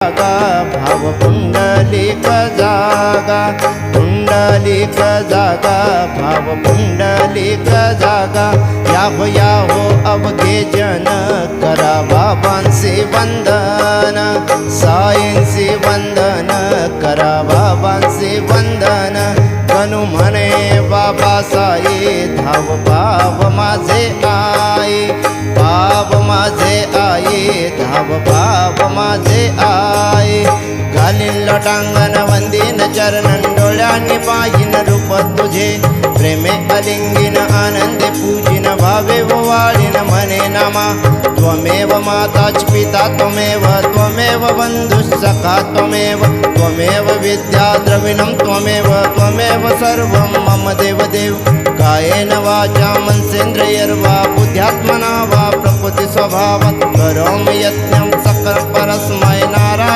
जागा भाव पुंडलिक जागा, पुंडलिक जागा भाव पुंडलिक जागा। याहो अवघे जन करा बाबांचे वंदन, साईंचे वंदन करा बाबांचे वंदन। गणू म्हणे बाबा साई धाव भाव माझे आई, भाव माझे आई धाव भाव माझे आई। घालीन लोटांगण वंदीन चरणन, डोळ्यांनी पाहिन रूप तुझे। प्रेमे अलिंगीन आनंदे पूजिन, भावे वाळीन म्हणे नामा। त्वमेव माताच पिता त्वमेव, त्वमेव बंधुः सखा त्वमेव, त्वमेव विद्या द्रविणं त्वमेव, त्वमेव सर्वं मम देवदेव। कायेन वाचा मनसेन्द्रियर्वा बुद्ध्यात्मना वा प्रकृति स्वभावात् करोमि यत्नं सकलं परस्मै